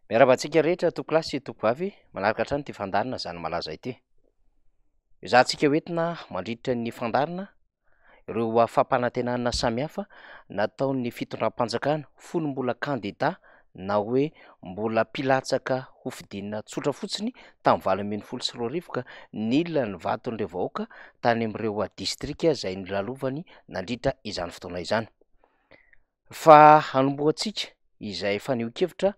Miarabantsika rehetra tokolasy tokovavy manaraka hatrany ty fandarina zany malaza ity. Izahantsika hoentina mandritra ny fandarina ireo fampanantenana samihafa nataon'ny fitondram-panjakana fony mbola kandida na hoe mbola mpilatsaka ho fidinina tsotra fotsiny tamin'ny 2024 ka nila ny vaton'ireo vahoaka tany amin'ireo distrika izay nilalovany nandritra izany fotoana izany. Fa hanombohantsika izay fanio-kevitra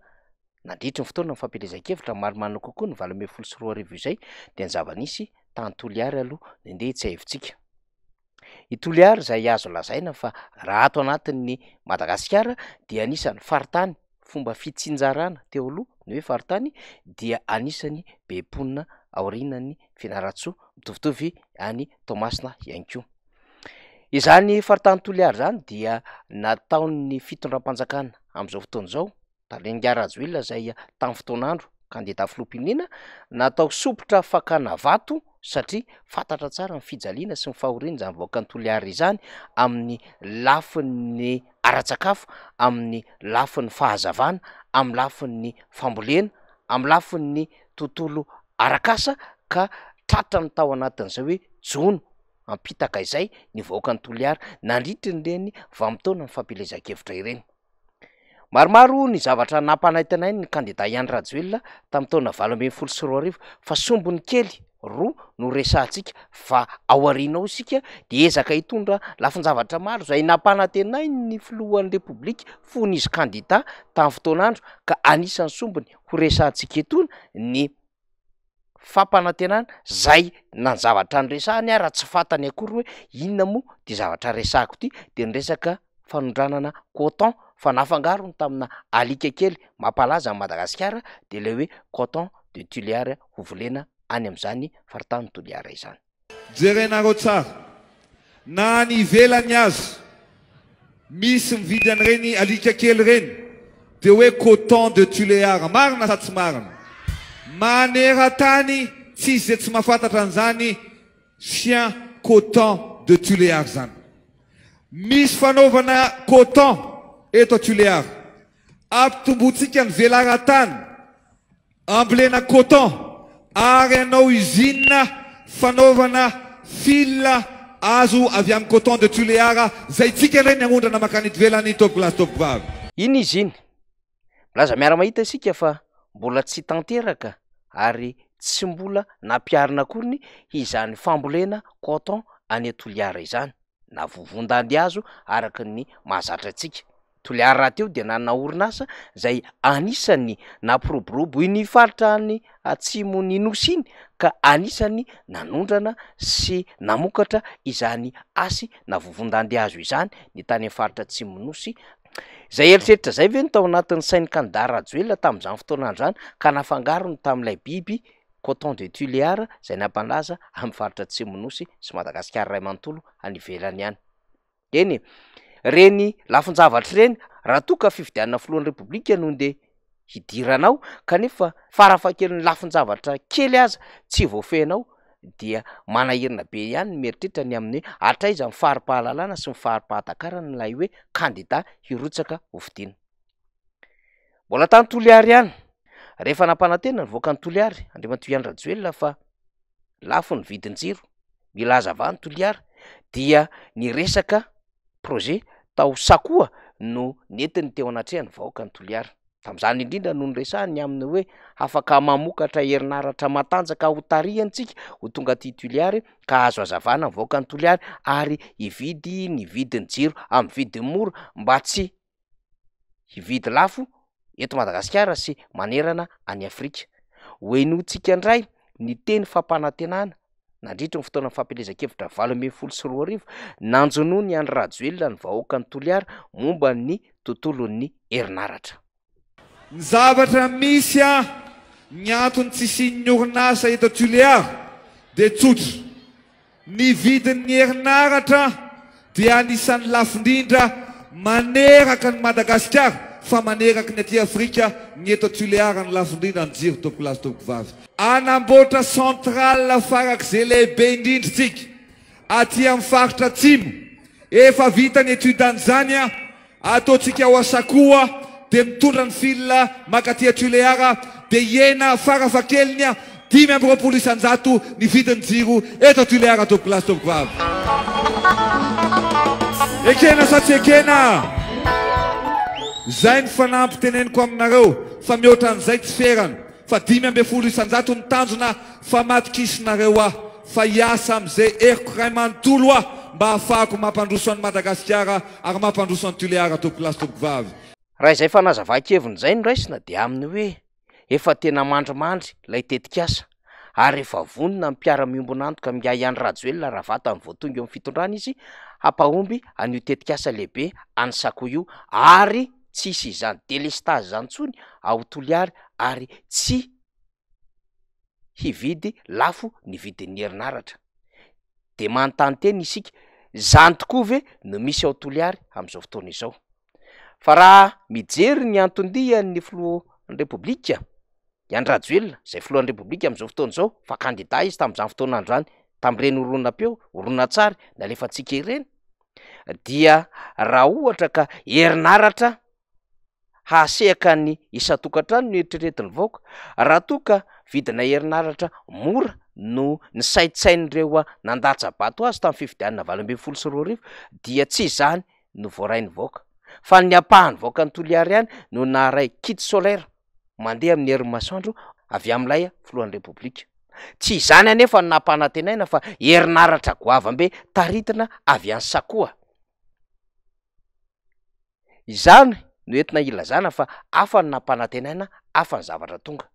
nandritra ny fotoana ny fampielezan-kevitra marimarina kokoa ny 2024 izay dia ny zava-nisy tany Toliary aloha ndeha tsy haivontsika. I Toliary izay azo lazaina fa raha ato anatin'ny Madagasikara dia anisany faritany fomba fitsinjarana teo aloha ny hoe faritany dia anisany be mponina aorianan'ny Fianarantsoa mitovitovy any Toamasina ihany koa. Izany faritany Toliary zany dia nataon'ny fitondram-panjakana amin'izao fotoana izao Talenga Rajoelina izay tamin'ny fotoan'andro kandida filoham-pirenena natao sopotra fakana vato satria fantatra tsara ny fijaliana sy ny fahoriana izany vahoaka ny Toliary izany amin'ny lafin'ny ara-tsakafo, amin'ny lafin'ny fahazavana, amin'ny lafin'ny fambolena, amin'ny lafin'ny tontolo arak'asa ka tratra ny tao anatin'izay hoe jono ampitaka izay ny vahoaka ny Toliary nandritra ireny vanim-potoana ny fampielezan-kevitra ireny. Maromaro ny zavatra nampanaitinay ny kandida Iany Rajoelina tamin'ny taona 2024 fa sombony kely roa no resahantsika fa ao aoriana ao isika dia ezaka hitondra lafin-javatra maro izay nampanantenay ny filohan'ny Repoblika fony izy kandida tamin'ny fotoan'andro ka anisan'ny sombony ho resahantsika etona ny fampanantenana zay nanjavatra ny resahany raha tsy fantany akory hoe inona moa dia zavatra resahako ity dia ny resaka fanondranana coton fa nafangarony tamina alika kely mampalaza ny Madagasikara dia le hoe coton de Toliary ho volena any amin'izany faritany Toliary izany. Jerenareo tsara na ny ivelany azy misy mividy an'ireny alika kely reny dia hoe coton de Toliary marina sa tsy marina maneran-tany tsy izy tsy mahafantatra an'izany chien coton de Toliary zany. Misy fanaovana coton eto Toliary ampitombotsika ny velaran-tany ambolena coton ary anao usine fanaovana fil azo avy amin'ny coton de Toliary zay tsika ireny aondrana makany ivelany topolasy topovavy. Iny izy iny milaza miara-mahita isika fa mbola tsy tanteraka ary tsy mbola nampiarina akoriny izany fambolena coton any Toliary izany na vovon-dandy azo araka ny mahazatra antsika. Toliary raha teo dia nanana orinasa izay anisany nampiroborobo iny faritra ny atsimon'ny nosy iny ka anisany nanondrana sy namokatra izany asy na vovon-dandy azo izany ny tany amin'ny faritra atsimon'ny nosy. Izay eritreritra zay ve ny tao anatin'ny sain'ny kandida Rajoelina tamin'izany fotoan'andro zany ka nafangarony tamin'ilay biby coton de Toliary izay nampalaza amin'ny faritra atsimon'ny nosy sy Madagasikara ray manontolo any ivelany ihany. Eny reny lafin-javatra ireny raha toa ka fifidianana filohan'ny Repoblika no nde hidiranao kanefa farafahakelin'ny lafin-javatra kely aza tsy voafehinao dia manahirina be ihany ny mieritreritra ny amin'ny hatraiza ny fari-pahalalana sy ny fari-pahatakarana ilay hoe kandida hirotsaka ho fidiana. Mbola tany Toliary ihany rehefa nampanantena ny vahoaka ny Toliary Andriamatoa Iany Rajoelina fa lafo ny vidin-jiro mila hazavana Toliary dia ny resaka projet tao sakoa no nentiny teo anatrehany vahoaka ny Toliary. Tamin'izany indrindra no nyresahany amin'ny hoe afaka mamokatra herinaratra matanjaka ho tarihantsika ho tonga ty Toliary ka azo hazavana ny vahoaka ny Toliary ary hividy ny vidin'ny jiro amin'ny vidiny mora mba tsy hividy lafo eto Madagasikara sy manerana any Afrika. Hoenontsika indray ny teny fampanantenana nandritra ny fotoana fampielezan-kevitra 2024 nanjonony Iany Rajoelina ny vahoaka ny Toliary momba ny tontolon'ny herinaratra. Ny zavatra misy ny antony tsy isian'ny orinasa eto Toliary dia tsotra. Ny vidin'ny herinaratra dia anisan'ny lafo indrindra maneraka ny Madagasikara fa maneraka ny aty Afrika ny eto Toliary ny lafo indrindra ny jiro topolasy topovavy. Anamboatra centrale farak'izay lehibe indrindra tsika aty amin'ny faritra atsimo efa vita ny etude an'izany ataontsika ao Asakoa dia mitondra ny fil makaty Tuléar dia iena farafakeliny 5 isanjato ny vidiny jiro eto Tuléar tompoko plasy tompoko vavy. Ekena sa tsy ekena, zay ny fanampy teneniko aminareo fa mihoatra an'izay tsy ferana fa 5 isanjato ny tanjona fa matokisinareo fa hiasa amin'izay eriko ray manontolo mba hahafahako mampandroso an'i Madagasikara ary mampandroso an'i Tuléar tompoko plasy tompoko vavy. Raha izay fanazava-keviny izay no raisina dia aminy hoe efa tena mandrimandry ilay tetikasa ary efa vonona ny mpiara-miombona antoka miay any Rajoelina raha vatany voatonga eo amin'ny fitondrana izy hampahomby an'io tetikasa lehibe any Sakoio ary tsisy izany délestage izany intsony ao Toliary ary tsy hividy lafo ny vidin'ny herinaratra. De manontany teny isika, zany tokoa ve no misy ao Toliary amin'izao fotoana izao? Fa raha mijery ny antondihan'ny filohan'ny Repoblika Iany Rajoelina, izay filohan'ny Repoblika amin'izao fotoana izao, fa kandida izy tamin'izany fotoana androany, tamin'ireny horonam-peo, horonan-tsary, nalefatsika ireny, dia raha ohatra ka herinaratra hahasehaka ny isan-tokantrano ny eritreretiny vaoka, raha toa ka vidina herinaratra mora no ny saitsain'ireo nandatsa-bato azy tamin'ny fifidianana 2024 dia tsy izany no voarainy vaoka, fa ny ampahany vaoka ny Toliary ihany no naharay kit solaire mandeha amin'ny herin'ny masoandro avy amin'ilay filohan'ny Repoblika. Tsy izany anefa ny nampanantenaina fa herinaratra goavambe taritina avy any Sakoa. Izany no entina ilazana fa hafa ny nampanantenaina, hafa ny zavatra tonga.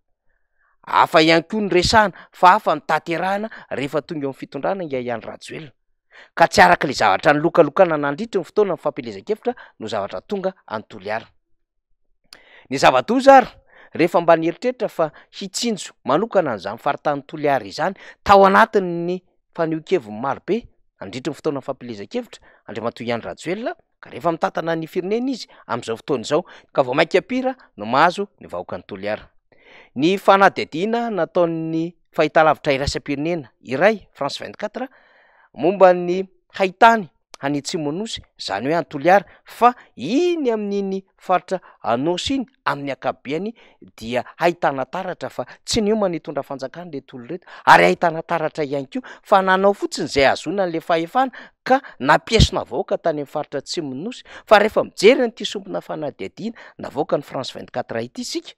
Hafa ihany koa ny resahana fa hafa ny tanterahana rehefa tonga eo amin'ny fitondrana iay any Rajoelina. Ka tsy araka ilay zavatra ny lokalokana nandritra ny fotoana ny fampilezan-kevitra no zavatra tonga any Toliary. Ny zava-doza ary rehefa mba nieritreritra fa hitsinjo manokana an'izany faritany Toliary izany tao anatin'ny faneho-keviny marobe nandritra ny fotoana ny fampilezan-kevitra andriamatoa Iany Rajoelina, ka rehefa mitantana ny firenena izy amin'izao fotoana izao ka vao maika-pira no mahazo ny vahoaka ny Toliary. Ny fanadihadiana nataon'ny fahitalavitra iraisam-pirenena iray France 24 momba ny haitany any Atsimo-Nosy, zany hoe any Toliary, fa iny amin'iny faritra Anosy iny amin'ny akabeany dia ahitana taratra fa tsy ny eo nitondra fanjakana le tolo reto, ary ahitana taratra ihany koa fa nanao fotsiny izay azona n'le fahefana ka nampiesina vahoaka tany amin'ny faritra Atsimo-Nosy. Fa rehefa mijery n'ity sompona fanadihadiana navoaka ny France 24 ity isika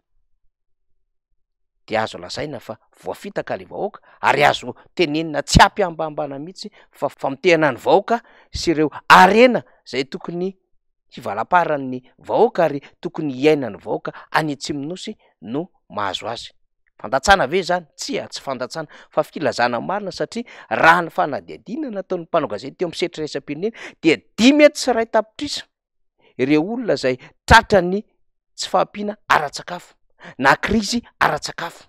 dia azo lazaina fa voafitaka le vahoaka ary azo tenenina tsy ampiambambana mihitsy fa famitehana ny vahoaka sy ireo arena izay tokony hivalaparan'ny vahoaka ary tokony hiainany vahoaka any Atsimo-Nosy no mahazo azy. Fandatsana ve zany? Tsy fandatsana fa filazana marina satria raha ny fanadihadiana nataon'ny mpanao gazety teo amin'ny setra iraisam-pirenena dia 10 sy ray tapitrisa ireo olona izay tratrany tsy fahampiana ara-tsakafo na crise ara-tsakafo.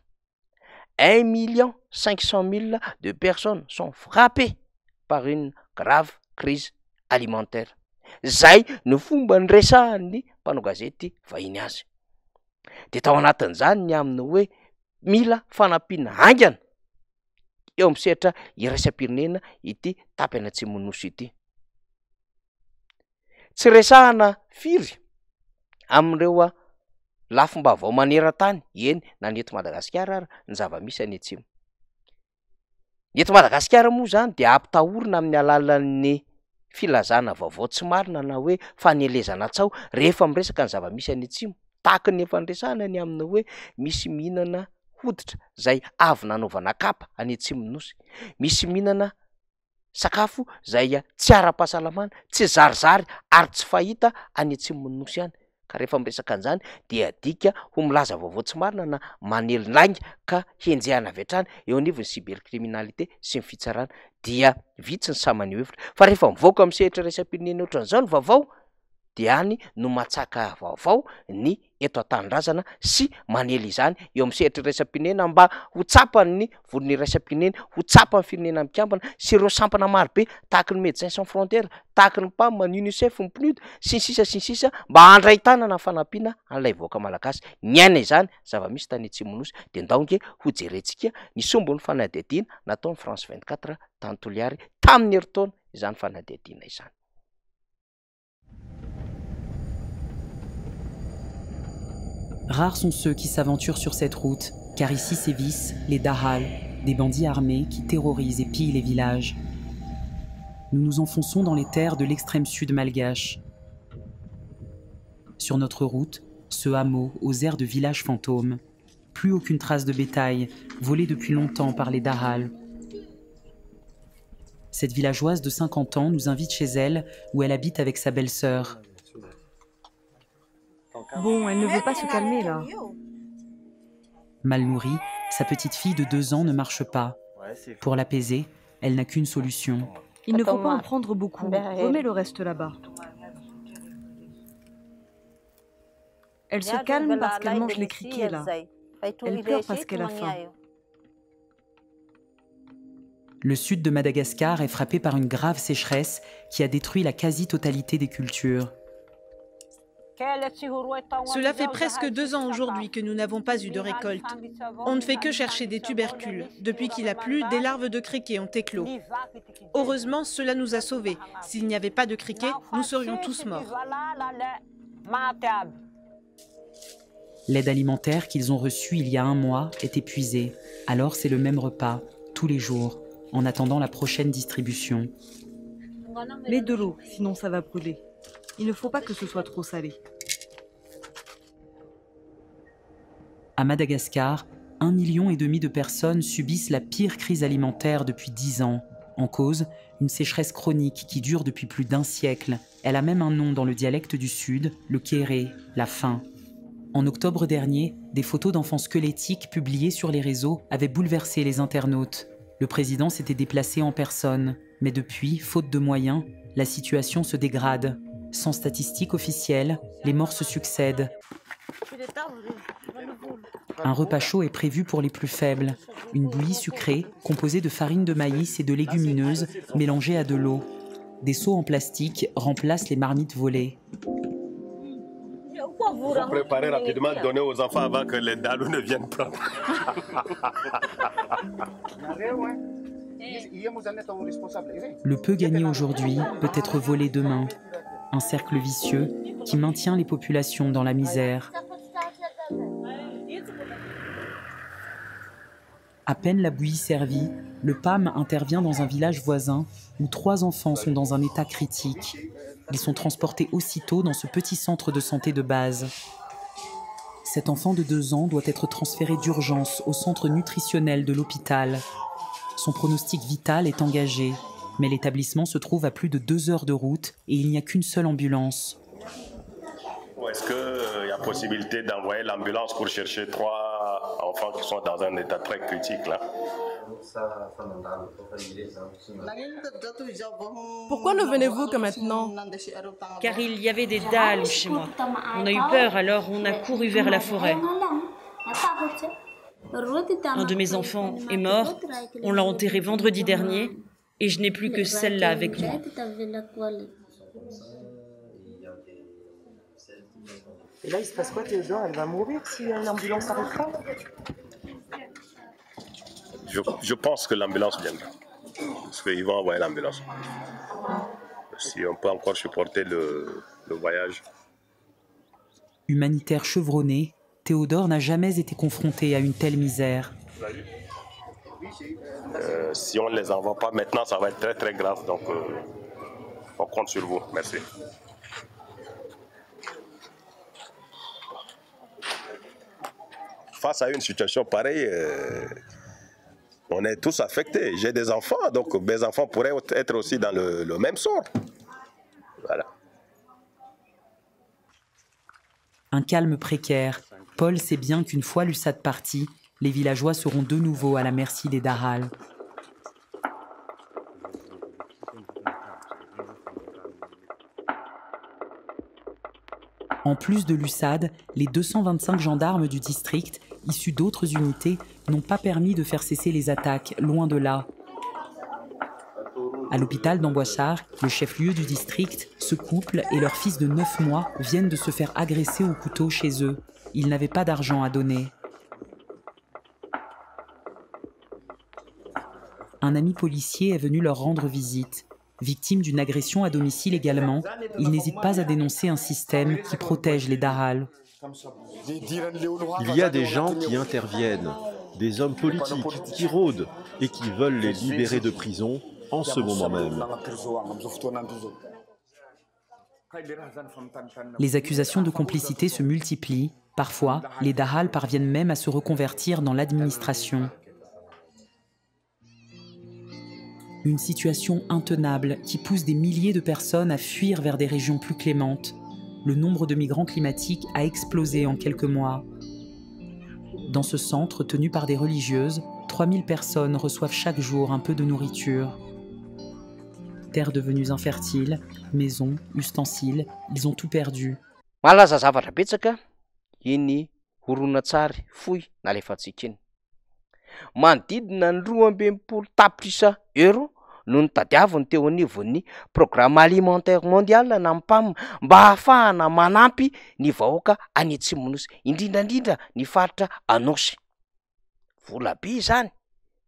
1 500 000 de personnes sont frappées par une grave crise alimentaire. Zay no fomba ny resahan'ny mpanao gazety vahiny azy. De tao anatin'izany ny aminy hoe mila fanampiana haingana eo amin'ny sehatra iraisam-pirenena ity tapy any Atsimo-Nosy ity. Tsy resahana firy amin'ireo lafim-baovao maneran-tany, eny na ny eto Madagasikara ary ny zava-misy any Atsimo. Ny eto Madagasikara moa zany dia ampitahorina amin'ny alalan'ny filazana vaovao tsy marina na hoe fanelezana tsao rehefa miresaka ny zava-misy any Atsimo, tahaka ny efa niresahana ny amina hoe misy mihinana hoditra zay avy nanaovana kapa any Atsimo-Nosy, misy mihinana sakafo zay tsy ara-pahasalamana, tsy zarizary ary tsy fahita any Atsimo-Nosy any. Ka rehefa miresaka an'izany dia adika ho milaza vaovao tsy marina na manelin'ainga ka henjehana avy hatrany eo anivon'ny cybercriminalité sy ny fitsarana dia vitsy ny samany hevitra. Fa rehefa mivoaka amin'ny sehatra iraisam-pirenena ohatran'izao ny vaovao dia any no matsaka vaovao ny eto an-tanindrazana sy manely izany eo amin'ny sehatra iraisam-pirenena mba ho tsapany ny volony iraisam-pirenena, ho tsapany firenena mikambana sy ireo sampana marobe tahaka ny Médecins Sans Frontières, tahaka ny PAM, ny UNICEF, ny PNUD sy ny sisa mba handray tanana fanampiana an'ilay vahoaka malagasy. Ny aina izany zava-misy tany Atsimo-Nosy dia ndaonge ho jerentsika ny sombon'ny fanadihadiana nataon'ny France 24 tany Toliary tamin'ny herintaona izany fanadihadiana izany. Rares sont ceux qui s'aventurent sur cette route, car ici sévissent les Dahal, des bandits armés qui terrorisent et pillent les villages. Nous nous enfonçons dans les terres de l'extrême sud malgache. Sur notre route, ce hameau aux airs de village fantôme. Plus aucune trace de bétail, volé depuis longtemps par les Dahal. Cette villageoise de 50 ans nous invite chez elle, où elle habite avec sa belle-sœur. Bon, elle ne veut pas se calmer là. Mal nourrie, sa petite fille de 2 ans ne marche pas. Pour l'apaiser, elle n'a qu'une solution. Il ne faut pas en prendre beaucoup. Remets le reste là-bas. Elle se calme parce qu'elle mange les criquets là. Elle pleure parce qu'elle a faim. Le sud de Madagascar est frappé par une grave sécheresse qui a détruit la quasi-totalité des cultures. Cela fait presque 2 ans aujourd'hui que nous n'avons pas eu de récolte. On ne fait que chercher des tubercules. Depuis qu'il a plu, des larves de criquets ont éclos. Heureusement, cela nous a sauvés. S'il n'y avait pas de criquets, nous serions tous morts. L'aide alimentaire qu'ils ont reçue il y a 1 mois est épuisée. Alors c'est le même repas, tous les jours, en attendant la prochaine distribution. Mets de l'eau, sinon ça va brûler. Il ne faut pas que ce soit trop salé. À Madagascar, 1,5 million de personnes subissent la pire crise alimentaire depuis 10 ans. En cause, une sécheresse chronique qui dure depuis plus d'1 siècle. Elle a même un nom dans le dialecte du Sud, le kéré, la faim. En octobre dernier, des photos d'enfants squelettiques publiées sur les réseaux avaient bouleversé les internautes. Le président s'était déplacé en personne, mais depuis, faute de moyens, la situation se dégrade. Sans statistiques officielles, les morts se succèdent. Un repas chaud est prévu pour les plus faibles. Une bouillie sucrée, composée de farine de maïs et de légumineuses, mélangée à de l'eau. Des seaux en plastique remplacent les marmites volées. Il faut préparer rapidement, donner aux enfants avant que les dalous ne viennent prendre. Le peu gagné aujourd'hui peut être volé demain. Un cercle vicieux qui maintient les populations dans la misère. À peine la bouillie servie, le PAM intervient dans un village voisin où 3 enfants sont dans un état critique. Ils sont transportés aussitôt dans ce petit centre de santé de base. Cet enfant de 2 ans doit être transféré d'urgence au centre nutritionnel de l'hôpital. Son pronostic vital est engagé, mais l'établissement se trouve à plus de 2 heures de route et il n'y a qu'une seule ambulance. Est-ce qu'il y a possibilité d'envoyer l'ambulance pour chercher 3 enfants qui sont dans un état très critique là? Pourquoi ne venez-vous que maintenant? Car il y avait des dalles chez moi. On a eu peur, alors on a couru vers la forêt. Un de mes enfants est mort. On l'a enterré vendredi dernier et je n'ai plus que celle-là avec moi. Et là, il se passe quoi, Théodore? Elle va mourir si l'ambulance n'arrive pas? Je pense que l'ambulance viendra. Parce qu'ils vont envoyer l'ambulance. Si on peut encore supporter le voyage. Humanitaire chevronné, Théodore n'a jamais été confronté à une telle misère. Si on ne les envoie pas maintenant, ça va être très très grave. Donc, on compte sur vous. Merci. Face à une situation pareille, on est tous affectés. J'ai des enfants, donc mes enfants pourraient être aussi dans le même sort. Voilà. Un calme précaire. Paul sait bien qu'une fois l'USAD parti, les villageois seront de nouveau à la merci des Dahal. En plus de l'USAD, les 225 gendarmes du district, issus d'autres unités, n'ont pas permis de faire cesser les attaques, loin de là. À l'hôpital d'Amboissar, le chef-lieu du district, ce couple et leur fils de 9 mois viennent de se faire agresser au couteau chez eux. Ils n'avaient pas d'argent à donner. Un ami policier est venu leur rendre visite. Victime d'une agression à domicile également, il n'hésite pas à dénoncer un système qui protège les Dahal. Il y a des gens qui interviennent, des hommes politiques qui rôdent et qui veulent les libérer de prison en ce moment même. Les accusations de complicité se multiplient. Parfois, les Dahal parviennent même à se reconvertir dans l'administration. Une situation intenable qui pousse des milliers de personnes à fuir vers des régions plus clémentes. Le nombre de migrants climatiques a explosé en quelques mois. Dans ce centre tenu par des religieuses, 3000 personnes reçoivent chaque jour un peu de nourriture. Terres devenues infertiles, maisons, ustensiles, ils ont tout perdu. Malaza zavatra betsaka iny horonan-tsary fohy nalefantsika iny. Manodidina ny 220 tapitrisa euro no nitadiaviny teo anivon'ny programme alimentaire mondial na PAM mba ahafahana manampy ny vahoaka any Atsimonosy, indrindrandrindra ny faritra Anosy. Vola be zany.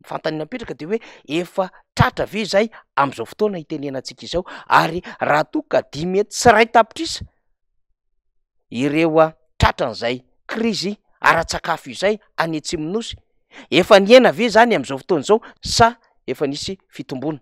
Fantany napetraka dia hoe efa tratra ve zay amin'izao fotoana hitenenantsika izao, ary raha toa ka 10 mety sy ray tapitrisa ireo tratran'izay krizy ara-tsakafo izay any Atsimonosy, efa niena ve zany amin'izao fotoana izao sa efa nisy fitombona?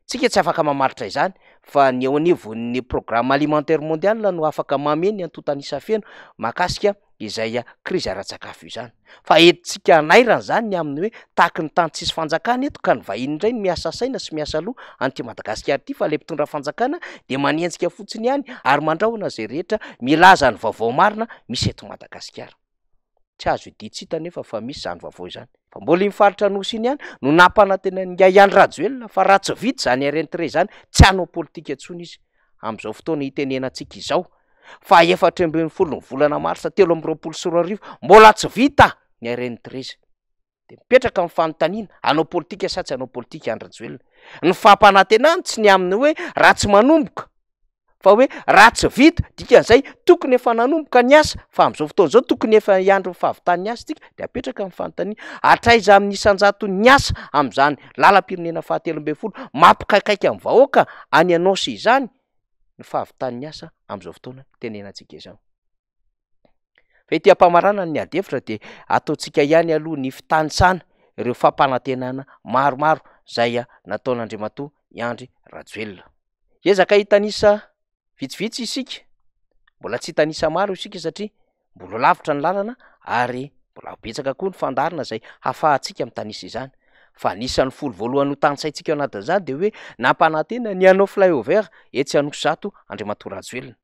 Tsika tsy afaka mamaritra izany fa ny eo anivon'ny programme alimentaire mondial no afaka mameny antotanisa feno mahakasika izay krizy ara-tsakafo izany. Fa etontsika anairana zany ny amin'ny hoe tahaka ny tany tsisy fanjakana eto ka ny vahiny indray ny miasa saina sy miasa loha anty Madagasikara ity, fa le mpitondra fanjakana dia manenjika fotsiny ihany ary mandrahona zay rehetra milaza ny vaovao marina misy eto Madagasikara. Tsy azo iditsita nefa fa misy zany vaovao izany. Fa mbola mifaritra Anosy iny ihany no nampanantena ny Yahya Rajoelina fa raha tsy vita zany RN3 zany tsy hanao politika intsony izy amin'izao fotoana hitenenantsika izao. Fa 14 volana marsa 2024 mbola tsy vita ny RN3 dia mipetraka amin'ny fanontaniana hanao politika sa tsy hanao politika Yahya Rajoelina. Ny fampanantenana tsy ny amin'ny hoe raha tsy manomboka fa hoe raha tsy vita dikan'izay tokony efa nanomboka ny asa, fa amin'izao fotoana izao tokony efa hiandry ny fahavitany asa tika dia apetraka amin'ny fanontaniana hatraiza amin'ny isan-jato ny asa amin'izany lalam-pirenena 17 mampikaikaika amin'ny vahoaka any Anosy izany ny fahavitany asa amin'izao fotoana tenenantsika izao. Fa ity ampamarana ny adefitra dia ataontsika ihany aloha ny fitanisana ireo fampanantenana maromaro zay nataon'Andriamatoa Yahya Rajoelina. Ezaka hitanisa vitsivitsy isika, mbola tsy hitanisa maro isika satria mbola lavitra ny lalana ary mbola betsaka koa ny fandarina zay hafahantsika mitanisa izany. Fa anisan'ny folo voalohany ho tanisaintsika ao anatin'izany dia hoe nampanantena ny hanao flyover etsy Anosizato Andriamatoa Rajoelina,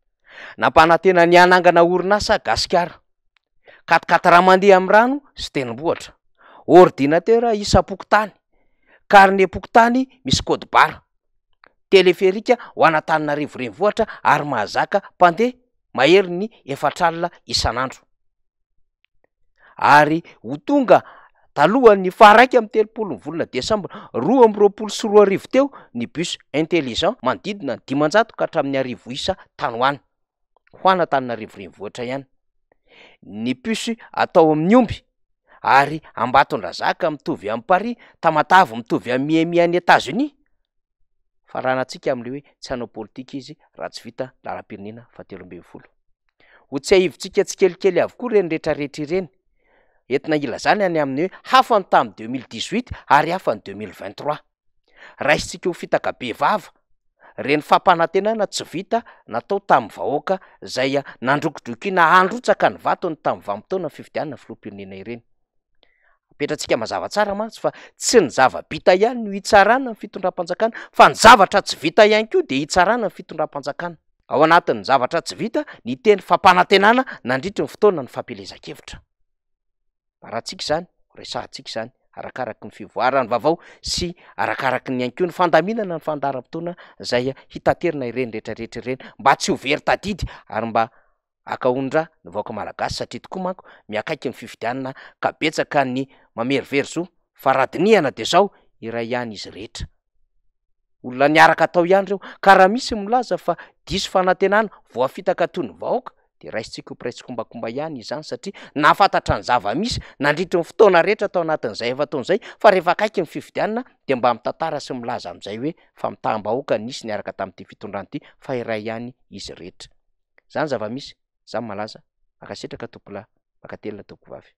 nampanantena ny hanangana orinasa Gasikara, katikata raha mandeha amin'ny rano sy tendrombohitra, ordinatera isa-pokotany, carnet pokotany misy code barre, teleferika ho an'Antananarivo renivohitra ary mahazaka mpandeha mahery ny 4 alina isan'andro. Ary ho tonga talohan'ny faraiky amin'ny 30 volana Desambra 2024 teo ny bus intelligent manodidina ny 500 ka hatramin'ny 1000 isa tany hoany ho an'Antananarivo renivohitra ihany. Ny bus atao amin'ny omby ary Ambatondrazaka mitovy amin'ny Paris, Tamatavy mitovy amin'ny Miami any États-Unis. Faranantsika amin'le hoe tsy hanao politika izy raha tsy vita lalam-pirenena 17. Ho tsy ahivontsika tsikelikely avokoa reny rehetrarehetra ireny. Entina ilazany any amin'ny hoe hafa ny tamin'ny 2018 ary hafa ny 2023. Raisitsika ho fitaka be vava reny fampanantenana tsy vita natao tamin'ny vahoaka zay nandrokodrokiana handrotsaka ny vatony tamin'ny vanim-potoana fifidianana filoham-pirenena ireny. Apetratsika mazava tsara mantsy fa tsy ny zava-bita ihany no hitsarana ny fitondram-panjakana fa ny zavatra tsy vita ihany koa dia hitsarana ny fitondram-panjakana. Ao anatin'ny zavatra tsy vita ny teny fampanantenana nandritry ny fotoana ny fampelezan-kevitra. Barantsika izany, resahantsika izany arakaraky ny fivoarany vaovao sy arakaraky ny ihany koa ny fandaminana ny fandaharam-potoana zay hitaterina ireny rehetrarehetra ireny mba tsy ho very tadidy ary mba akahondra ny vahoaka malagasy satria tokoa manko miakaiky ny fifidianana ka betsaka ny mamerivery zo fa radinihana dia zao iray ihany izy rehetra. Olona niaraka atao ihany ireo ka raha misy milaza fa diso fanantenana voafitaka toy ny vahoaka dia raisitsika ho presy kombakomba ihany izany satria nafantatra ny zava-misy nandritry ny fotoana rehetra tao anatin'izay efa taon'izay fa rehefa akaiky ny fifidianana dia mba mitantara sy milaza amin'izay hoe fa mitaham-bahoaka nisy niaraka tamin'ity fitondrana ity fa iray ihany izy rehetra. Zany zava-misy, zany malaza. akasitraka tompolahy makatelina tovovavy.